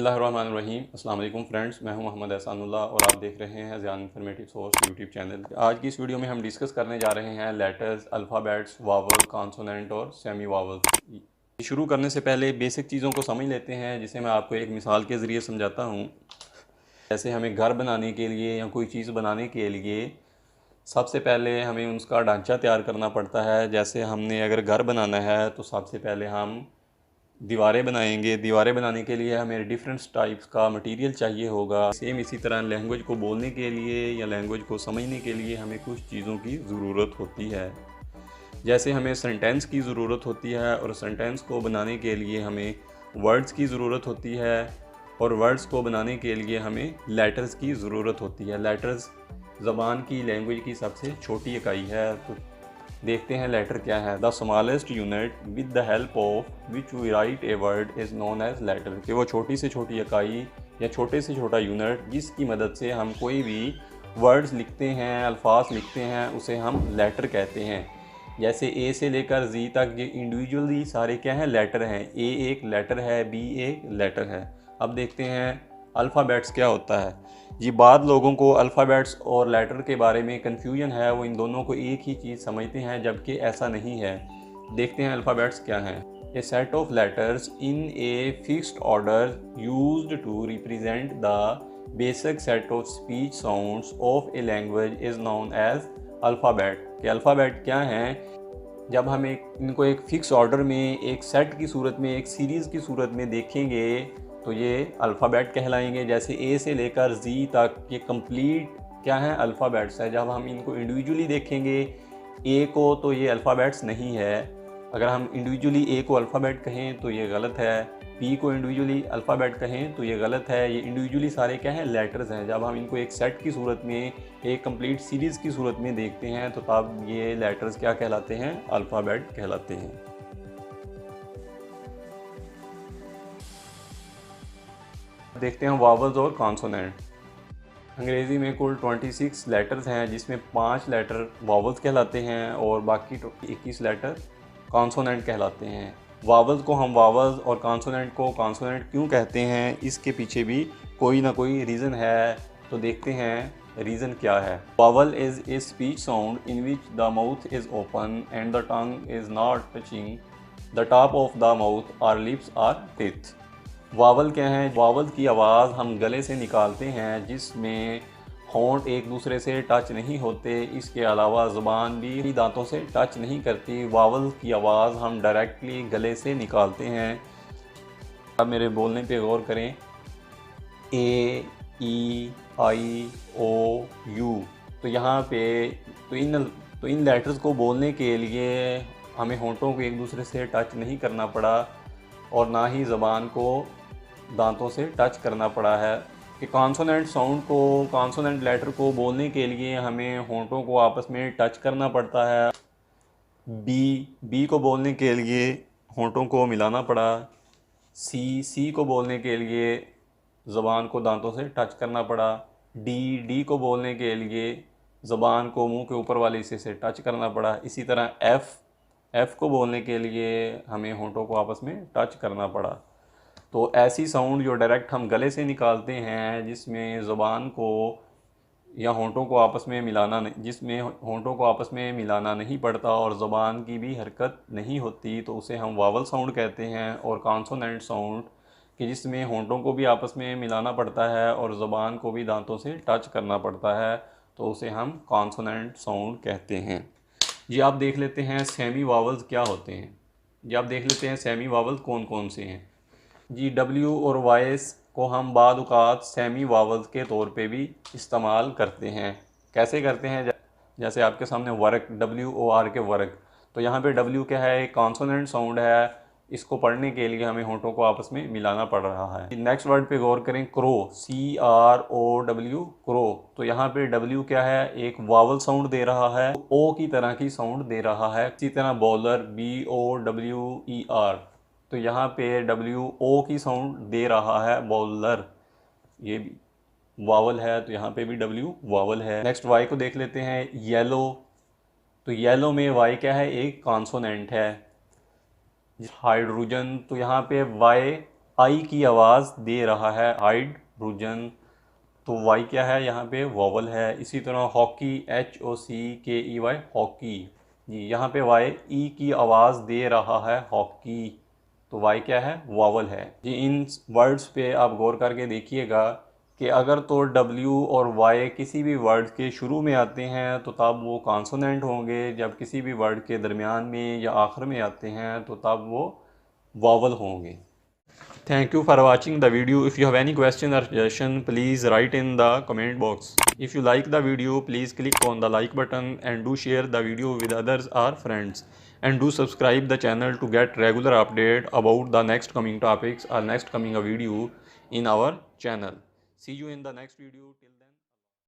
बिस्मिल्लाहिर्रहमानिर्रहीम। अस्सलाम वालेकुम फ्रेंड्स, मैं हूं मोहम्मद एहसानुल्लाह और आप देख रहे हैं ज़ियान इन्फॉर्मेटिव सोर्स यूट्यूब चैनल। आज की इस वीडियो में हम डिस्कस करने जा रहे हैं लेटर्स, अल्फ़ाबेट्स, वावल, कॉन्सोनेंट और सेमी वावल। शुरू करने से पहले बेसिक चीज़ों को समझ लेते हैं, जिसे मैं आपको एक मिसाल के ज़रिए समझाता हूँ। जैसे हमें घर बनाने के लिए या कोई चीज़ बनाने के लिए सबसे पहले हमें उसका ढांचा तैयार करना पड़ता है। जैसे हमने अगर घर बनाना है तो सबसे पहले हम दीवारें बनाएंगे। दीवारें बनाने के लिए हमें डिफरेंट टाइप्स का मटेरियल चाहिए होगा। सेम इसी तरह लैंग्वेज को बोलने के लिए या लैंग्वेज को समझने के लिए हमें कुछ चीज़ों की ज़रूरत होती है। जैसे हमें सेंटेंस की ज़रूरत होती है और सेंटेंस को बनाने के लिए हमें वर्ड्स की ज़रूरत होती है और वर्ड्स को बनाने के लिए हमें लेटर्स की ज़रूरत होती है। लेटर्स ज़बान की लैंग्वेज की सबसे छोटी इकाई है। तो देखते हैं लेटर क्या है। The smallest unit with the help of which we write a word is known as letter. कि वो छोटी से छोटी इकाई या छोटे से छोटा यूनिट जिसकी मदद से हम कोई भी वर्ड्स लिखते हैं, अल्फाज लिखते हैं, उसे हम लेटर कहते हैं। जैसे ए से लेकर जी तक ये इंडिविजुअली सारे क्या हैं, लेटर हैं। ए एक लेटर है, बी एक लेटर है। अब देखते हैं अल्फ़ाबेट्स क्या होता है। जी, बाद लोगों को अल्फ़ाबेट्स और लेटर के बारे में कन्फ्यूजन है, वो इन दोनों को एक ही चीज़ समझते हैं, जबकि ऐसा नहीं है। देखते हैं अल्फ़ाबेट्स क्या हैं। A set of letters in a fixed order used to represent the basic set of speech sounds of a language is known as alphabet. के अल्फ़ाबेट क्या हैं? जब हम इनको एक फ़िक्स ऑर्डर में, एक सेट की सूरत में, एक सीरीज़ की सूरत में देखेंगे तो ये अल्फ़ाबेट कहलाएंगे। जैसे ए से लेकर जी तक ये कंप्लीट क्या है, अल्फ़ाबेट्स है। जब हम इनको इंडिविजुअली देखेंगे ए को तो ये अल्फ़ाबेट्स नहीं है। अगर हम इंडिविजुअली ए को अल्फ़ाबेट कहें तो ये गलत है। बी को इंडिविजुअली अल्फ़ाबेट कहें तो ये गलत है। ये इंडिविजुअली सारे क्या हैं, लेटर्स हैं। जब हम इनको एक सेट की सूरत में, एक कंप्लीट सीरीज़ की सूरत में देखते हैं तो तब ये लेटर्स क्या कहलाते हैं, अल्फ़ाबेट कहलाते हैं। देखते हैं वावल्स और कॉन्सोनेंट। अंग्रेज़ी में कुल 26 लेटर्स हैं, जिसमें 5 लेटर वावल्स कहलाते हैं और बाकी 21 लेटर कॉन्सोनेंट कहलाते हैं। वावल्स को हम वावल्स और कॉन्सोनेंट को कॉन्सोनेंट क्यों कहते हैं, इसके पीछे भी कोई ना कोई रीज़न है। तो देखते हैं रीज़न क्या है। Vowel is a speech sound in which the mouth is open and the tongue is not touching the top of the mouth और लिप्स आर टिथ। वावल क्या है? वावल की आवाज़ हम गले से निकालते हैं, जिसमें होंठ एक दूसरे से टच नहीं होते। इसके अलावा ज़ुबान भी दांतों से टच नहीं करती। वावल की आवाज़ हम डायरेक्टली गले से निकालते हैं। अब मेरे बोलने पे गौर करें। ए, ई, आई, ओ, यू। तो यहाँ पे तो इन लेटर्स को बोलने के लिए हमें होंठों को एक दूसरे से टच नहीं करना पड़ा और ना ही ज़बान को दांतों से टच करना पड़ा है। कि कॉन्सोनेंट साउंड को, कॉन्सोनेंट लेटर को बोलने के लिए हमें होंठों को आपस में टच करना पड़ता है। बी को बोलने के लिए होंठों को मिलाना पड़ा। सी को बोलने के लिए ज़बान को दांतों से टच करना पड़ा। डी को बोलने के लिए ज़बान को मुंह के ऊपर वाले हिस्से से टच करना पड़ा। इसी तरह एफ़ को बोलने के लिए हमें होंठों को आपस में टच करना पड़ा। तो ऐसी साउंड जो डायरेक्ट हम गले से निकालते हैं, जिसमें ज़ुबान को या होंठों को आपस में मिलाना नहीं, जिसमें होंठों को आपस में मिलाना नहीं पड़ता और ज़ुबान की भी हरकत नहीं होती, तो उसे हम वावल साउंड कहते हैं। और कॉन्सोनेंट साउंड कि जिसमें होंठों को भी आपस में मिलाना पड़ता है और ज़ुबान को भी दांतों से टच करना पड़ता है, तो उसे हम कॉन्सोनेंट साउंड कहते हैं। जी, आप देख लेते हैं सेमी वावल्स क्या होते हैं। जी, आप देख लेते हैं सेमी वावल्स कौन कौन से हैं। जी, डब्ल्यू और वाइस को हम बाद औक़ात सेमी वावल्स के तौर पे भी इस्तेमाल करते हैं। कैसे करते हैं? जैसे आपके सामने वर्क, WOR के वर्क। तो यहाँ पे डब्ल्यू क्या है, एक कॉन्सोनेंट साउंड है। इसको पढ़ने के लिए हमें होंठों को आपस में मिलाना पड़ रहा है। नेक्स्ट वर्ड पे गौर करें, क्रो, CROW, क्रो। तो यहाँ पे डब्ल्यू क्या है, एक वावल साउंड दे रहा है, ओ की तरह की साउंड दे रहा है। इसी तरह बॉलर, BOWER। तो यहाँ पे WO की साउंड दे रहा है, बॉलर। ये भी वावल है, तो यहाँ पे भी W वावल है। नेक्स्ट वाई को देख लेते हैं, येलो। तो येलो में वाई क्या है, एक कॉन्सोनेंट है। हाइड्रोजन, तो यहाँ पे वाई आई की आवाज़ दे रहा है, हाइड्रोजन। तो वाई क्या है, यहाँ पे वॉवल है। इसी तरह हॉकी, HOCKEY, हॉकी जी, यहाँ पे वाई ई की आवाज़ दे रहा है, हॉकी। तो वाई क्या है, वॉवल है जी। इन वर्ड्स पे आप गौर करके देखिएगा कि अगर तो डब्ल्यू और वाई किसी भी वर्ड के शुरू में आते हैं तो तब वो कॉन्सोनेंट होंगे, जब किसी भी वर्ड के दरमियान में या आखिर में आते हैं तो तब वो वॉवल होंगे। Thank you for watching the video. If you have any question or suggestion, please write in the comment box. If you like the video, please click on the like button and do share the video with others or friends. And do subscribe the channel to get regular update about the next coming topics or next coming a video in our channel. See you in the next video. Till then.